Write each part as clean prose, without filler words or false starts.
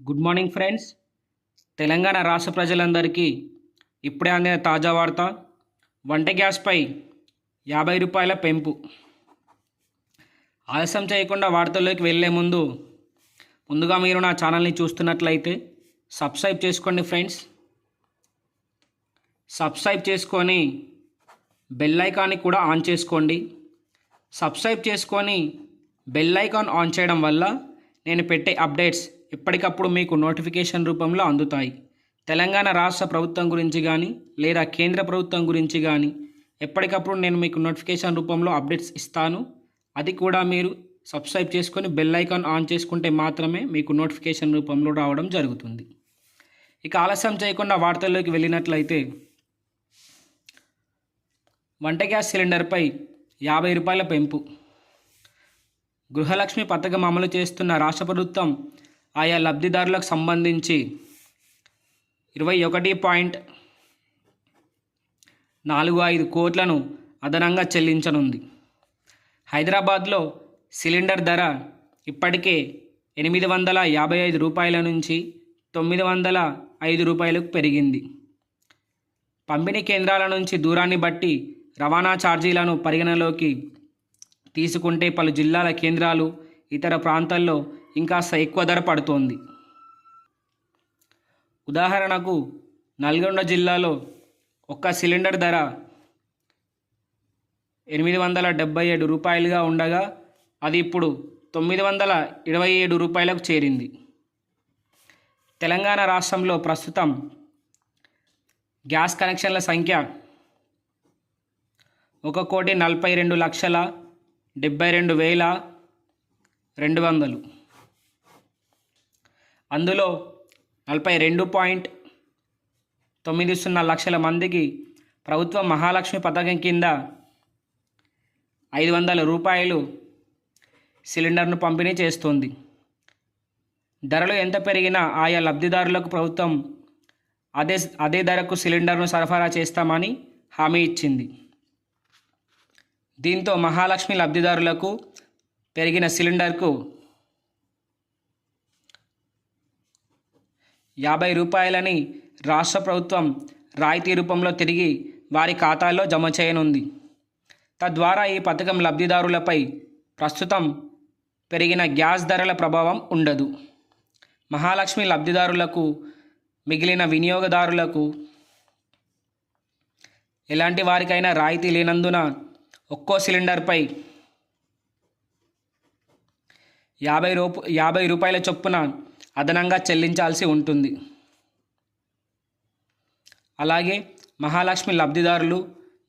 Good morning friends. Telangana రాష్ట్ర ప్రజలందరికీ ఇప్పుడే అందిన తాజా వార్త. వంట గ్యాస్పై 50 రూపాయల పెంపు. ఆలస్యం చేయకుండా వార్తల్లోకి వెళ్ళే ముందుగా మీరు నా ఛానల్ని చూస్తున్నట్లయితే సబ్స్క్రైబ్ చేసుకోండి ఫ్రెండ్స్. సబ్స్క్రైబ్ చేసుకొని బెల్ ఐకాన్ని కూడా ఆన్ చేసుకోండి. సబ్స్క్రైబ్ చేసుకొని బెల్ ఐకాన్ ఆన్ చేయడం వల్ల నేను పెట్టే అప్డేట్స్ ఎప్పటికప్పుడు మీకు నోటిఫికేషన్ రూపంలో అందుతాయి. తెలంగాణ రాష్ట్ర ప్రభుత్వం గురించి కానీ లేదా కేంద్ర ప్రభుత్వం గురించి కానీ ఎప్పటికప్పుడు నేను మీకు నోటిఫికేషన్ రూపంలో అప్డేట్స్ ఇస్తాను. అది కూడా మీరు సబ్స్క్రైబ్ చేసుకొని బెల్ ఐకాన్ ఆన్ చేసుకుంటే మాత్రమే మీకు నోటిఫికేషన్ రూపంలో రావడం జరుగుతుంది. ఇక ఆలస్యం చేయకుండా వార్తల్లోకి వెళ్ళినట్లయితే, వంట గ్యాస్ సిలిండర్పై 50 రూపాయల పెంపు. గృహలక్ష్మి పథకం అమలు చేస్తున్న రాష్ట్ర ప్రభుత్వం ఆయా లబ్ధిదారులకు సంబంధించి 21.45 కోట్లను అదనంగా చెల్లించనుంది. హైదరాబాద్లో సిలిండర్ ధర ఇప్పటికే 855 రూపాయల నుంచి 905 రూపాయలకు పెరిగింది. పంపిణీ కేంద్రాల నుంచి దూరాన్ని బట్టి రవాణా ఛార్జీలను పరిగణలోకి తీసుకుంటే పలు జిల్లాల కేంద్రాలు, ఇతర ప్రాంతాల్లో ఇంకాస్త ఎక్కువ ధర పడుతోంది. ఉదాహరణకు నల్గొండ జిల్లాలో ఒక్క సిలిండర్ ధర 877 రూపాయలుగా ఉండగా అది ఇప్పుడు 927 రూపాయలకు చేరింది. తెలంగాణ రాష్ట్రంలో ప్రస్తుతం గ్యాస్ కనెక్షన్ల సంఖ్య 1,42,72,200. అందులో 42.90 లక్షల మందికి ప్రభుత్వం మహాలక్ష్మి పథకం కింద 500 రూపాయలు సిలిండర్ను పంపిణీ చేస్తుంది. ధరలు ఎంత పెరిగినా ఆయా లబ్ధిదారులకు ప్రభుత్వం అదే ధరకు సిలిండర్ను సరఫరా చేస్తామని హామీ ఇచ్చింది. దీంతో మహాలక్ష్మి లబ్ధిదారులకు పెరిగిన సిలిండర్కు 50 రూపాయలని రాష్ట్ర ప్రభుత్వం రాయితీ రూపంలో తిరిగి వారి ఖాతాల్లో జమ చేయనుంది. తద్వారా ఈ పథకం లబ్ధిదారులపై ప్రస్తుతం పెరిగిన గ్యాస్ ధరల ప్రభావం ఉండదు. మహాలక్ష్మి లబ్ధిదారులకు, మిగిలిన వినియోగదారులకు ఎలాంటి వారికైనా రాయితీ లేనందున ఒక్కో సిలిండర్పై 50 రూపాయల చొప్పున అదనంగా చెల్లించాల్సి ఉంటుంది. అలాగే మహాలక్ష్మి లబ్ధిదారులు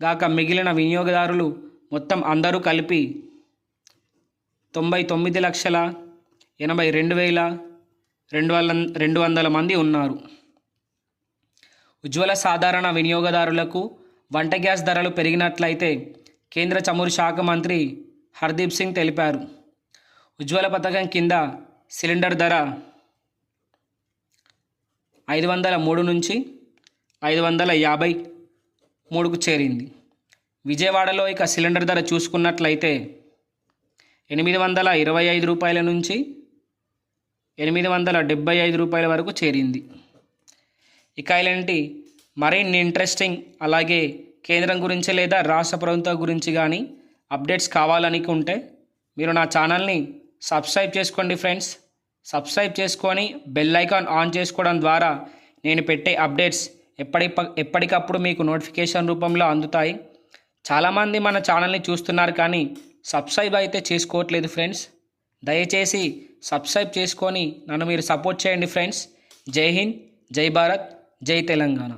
గాక మిగిలిన వినియోగదారులు మొత్తం అందరూ కలిపి 99,82,200 మంది ఉన్నారు. ఉజ్వల సాధారణ వినియోగదారులకు వంట గ్యాస్ ధరలు పెరిగినట్లయితే కేంద్ర చమురు శాఖ మంత్రి హర్దీప్ సింగ్ తెలిపారు. ఉజ్వల పథకం కింద సిలిండర్ ధర 503 నుంచి 553కు చేరింది. విజయవాడలో ఇక సిలిండర్ ధర చూసుకున్నట్లయితే 825 రూపాయల నుంచి 875 రూపాయల వరకు చేరింది. ఇక ఇలాంటి మరిన్ని ఇంట్రెస్టింగ్, అలాగే కేంద్రం గురించి లేదా రాష్ట్ర ప్రభుత్వం గురించి కానీ అప్డేట్స్ కావాలనుకుంటే మీరు నా ఛానల్ని సబ్స్క్రైబ్ చేసుకోండి ఫ్రెండ్స్. సబ్స్క్రైబ్ చేసుకొని బెల్ ఐకాన్ ఆన్ చేసుకోవడం ద్వారా నేను పెట్టే అప్డేట్స్ ఎప్పటికప్పుడు మీకు నోటిఫికేషన్ రూపంలో అందుతాయి. చాలామంది మన ఛానల్ని చూస్తున్నారు కానీ సబ్స్క్రైబ్ అయితే చేసుకోవట్లేదు ఫ్రెండ్స్. దయచేసి సబ్స్క్రైబ్ చేసుకొని నన్ను మీరు సపోర్ట్ చేయండి ఫ్రెండ్స్. జై హింద్, జై భారత్, జై తెలంగాణ.